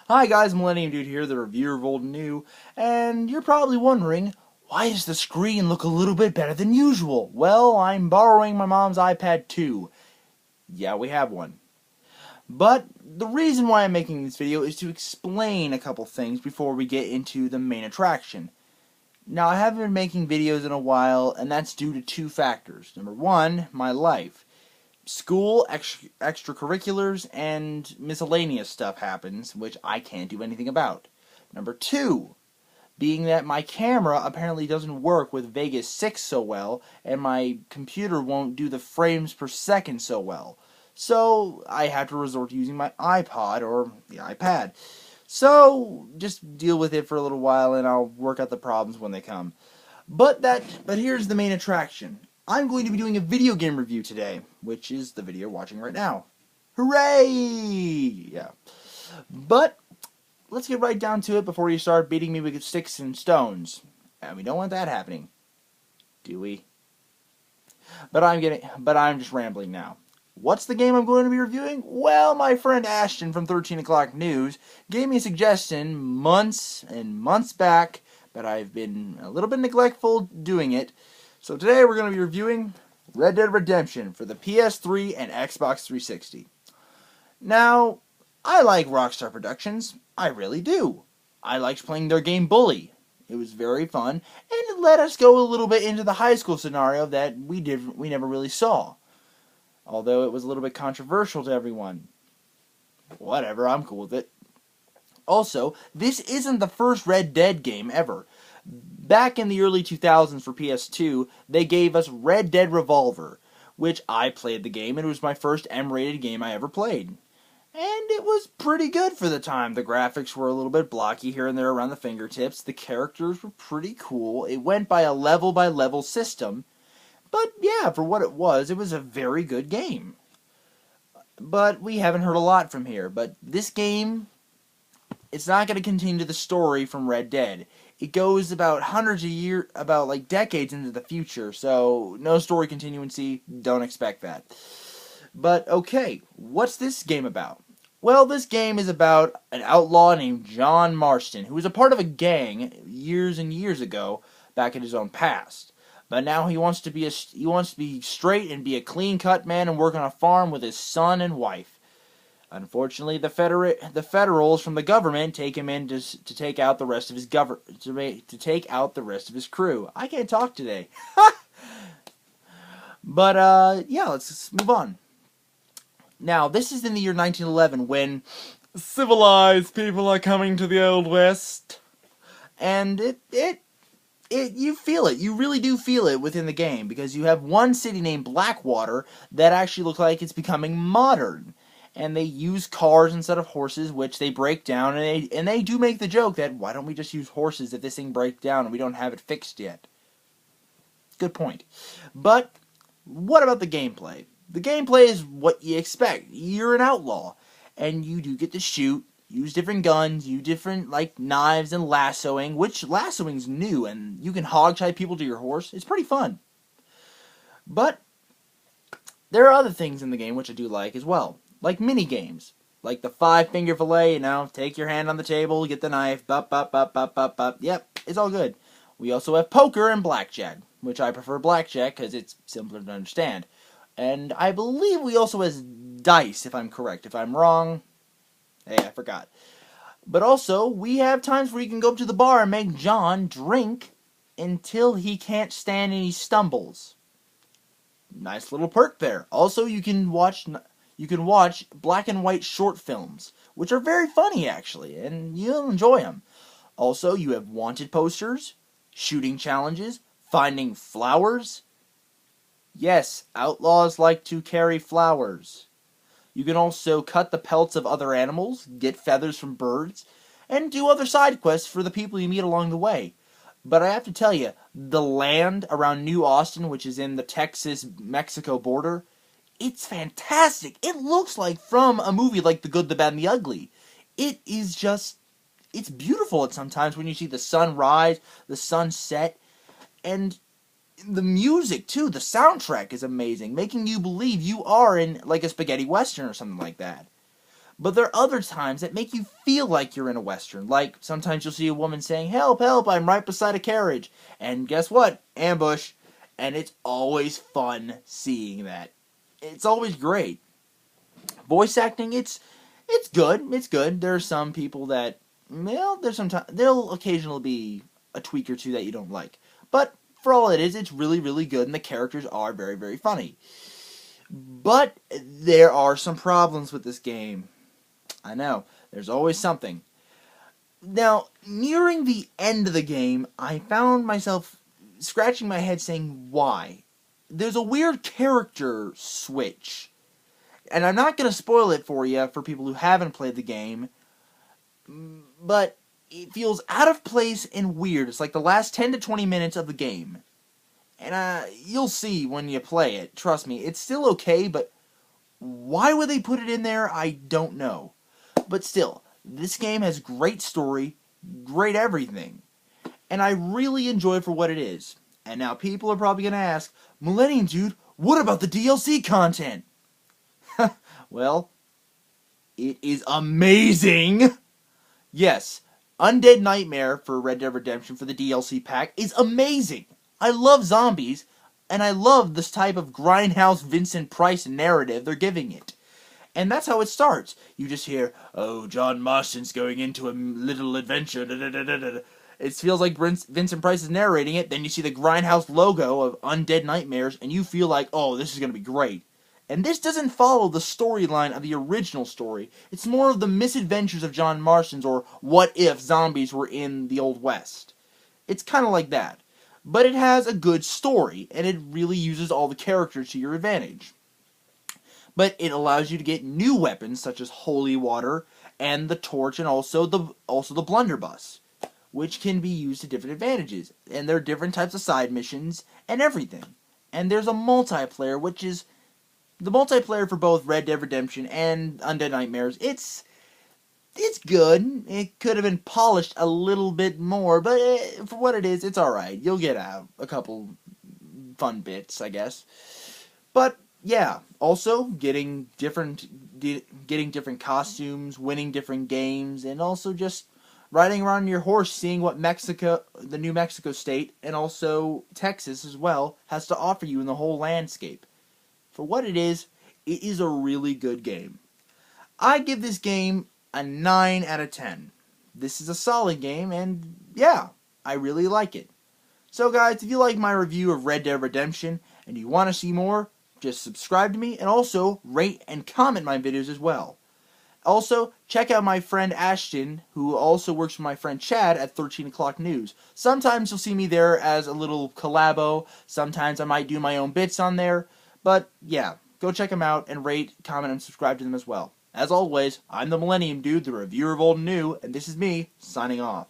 Hi guys, Millennium Dude here, the reviewer of old and new, and you're probably wondering, why does the screen look a little bit better than usual? Well, I'm borrowing my mom's iPad 2. Yeah, we have one. But the reason why I'm making this video is to explain a couple things before we get into the main attraction. Now, I haven't been making videos in a while, and that's due to two factors. Number one, my life. School, extracurriculars, and miscellaneous stuff happens, which I can't do anything about. Number two, being that my camera apparently doesn't work with Vegas 6 so well, and my computer won't do the frames per second so well. So, I have to resort to using my iPod, or the iPad. So, just deal with it for a little while, and I'll work out the problems when they come. But here's the main attraction. I'm going to be doing a video game review today, which is the video you're watching right now. Hooray! Yeah. But let's get right down to it before you start beating me with sticks and stones. And we don't want that happening, do we? But I'm just rambling now. What's the game I'm going to be reviewing? Well, my friend Ashton from 13 O'Clock News gave me a suggestion months and months back, but I've been a little bit neglectful doing it. So today we're going to be reviewing Red Dead Redemption for the PS3 and Xbox 360. Now, I like Rockstar Productions. I really do. I liked playing their game Bully. It was very fun, and it let us go a little bit into the high school scenario that we never really saw. Although it was a little bit controversial to everyone. Whatever, I'm cool with it. Also, this isn't the first Red Dead game ever. Back in the early 2000s for PS2, they gave us Red Dead Revolver, which I played the game, and it was my first M-rated game I ever played. And it was pretty good for the time. The graphics were a little bit blocky here and there around the fingertips. The characters were pretty cool. It went by a level-by-level system. But yeah, for what it was a very good game. But we haven't heard a lot from here. But this game, it's not going to continue the story from Red Dead. It goes about hundreds of years, about like decades into the future, so no story continuancy, don't expect that. But okay, what's this game about? Well, this game is about an outlaw named John Marston, who was a part of a gang years and years ago, back in his own past. But now he wants to be straight and be a clean-cut man and work on a farm with his son and wife. Unfortunately, the federals from the government take him in to take out the rest of his crew. I can't talk today. But yeah, let's move on. Now, this is in the year 1911 when civilized people are coming to the Old West, and you feel it. You really do feel it within the game because you have one city named Blackwater that actually looks like it's becoming modern. And they use cars instead of horses, which they break down, and they do make the joke that, why don't we just use horses if this thing breaks down and we don't have it fixed yet? Good point. But, what about the gameplay? The gameplay is what you expect. You're an outlaw, and you do get to shoot, use different guns, use different, like, knives and lassoing, which lassoing's new, and you can hog-tie people to your horse. It's pretty fun. But, there are other things in the game which I do like as well. Like mini-games. Like the 5-finger fillet, take your hand on the table, get the knife, bop, bop, bop, bop, bop, bop. Yep, it's all good. We also have poker and blackjack, which I prefer blackjack because it's simpler to understand. And I believe we also have dice, if I'm correct. If I'm wrong, hey, I forgot. But also, we have times where you can go up to the bar and make John drink until he can't stand and he stumbles. Nice little perk there. Also, you can watch black and white short films, which are very funny, actually, and you'll enjoy them. Also, you have wanted posters, shooting challenges, finding flowers. Yes, outlaws like to carry flowers. You can also cut the pelts of other animals, get feathers from birds, and do other side quests for the people you meet along the way. But I have to tell you, the land around New Austin, which is in the Texas-Mexico border, it's fantastic. It looks like from a movie like The Good, the Bad, and the Ugly. It is just, it's beautiful at sometimes when you see the sun rise, the sun set, and the music, too. The soundtrack is amazing, making you believe you are in, like, a spaghetti western or something like that. But there are other times that make you feel like you're in a Western. Like, sometimes you'll see a woman saying, "Help, help, I'm right beside a carriage." And guess what? Ambush. And it's always fun seeing that. It's always great. Voice acting, it's good. It's good. There are some people that, well, there'll occasionally be a tweak or two that you don't like. But for all it is, it's really, really good, and the characters are very, very funny. But there are some problems with this game. I know, there's always something. Now, nearing the end of the game, I found myself scratching my head saying, why? There's a weird character switch. And I'm not going to spoil it for you for people who haven't played the game, but it feels out of place and weird. It's like the last 10 to 20 minutes of the game. And you'll see when you play it. Trust me, it's still okay, but why would they put it in there? I don't know. But still, this game has great story, great everything. And I really enjoy it for what it is. And now people are probably going to ask, "Millennium Dude, what about the DLC content?" Well, it is amazing! Yes, Undead Nightmare for Red Dead Redemption for the DLC pack is amazing! I love zombies, and I love this type of grindhouse Vincent Price narrative they're giving it. And that's how it starts. You just hear, "Oh, John Marston's going into a little adventure." Da, da, da, da, da. It feels like Vincent Price is narrating it. Then you see the Grindhouse logo of Undead Nightmares, and you feel like, oh, this is going to be great. And this doesn't follow the storyline of the original story. It's more of the misadventures of John Marston's, or what if zombies were in the Old West. It's kind of like that. But it has a good story, and it really uses all the characters to your advantage. But it allows you to get new weapons such as Holy Water and the Torch, and also the Blunderbuss, which can be used to different advantages. And there are different types of side missions and everything. And there's a multiplayer, which is the multiplayer for both Red Dead Redemption and Undead Nightmares. It's good. It could have been polished a little bit more, but for what it is, it's alright. You'll get a couple fun bits, I guess. But yeah, also getting different costumes, winning different games, and also just riding around on your horse, seeing what the New Mexico state, and also Texas as well, has to offer you in the whole landscape. For what it is a really good game. I give this game a 9 out of 10. This is a solid game, and yeah, I really like it. So guys, if you like my review of Red Dead Redemption, and you want to see more, just subscribe to me, and also rate and comment my videos as well. Also, check out my friend Ashton, who also works with my friend Chad at 13 O'Clock News. Sometimes you'll see me there as a little collabo, sometimes I might do my own bits on there, but yeah, go check them out, and rate, comment, and subscribe to them as well. As always, I'm the Millennium Dude, the reviewer of old and new, and this is me, signing off.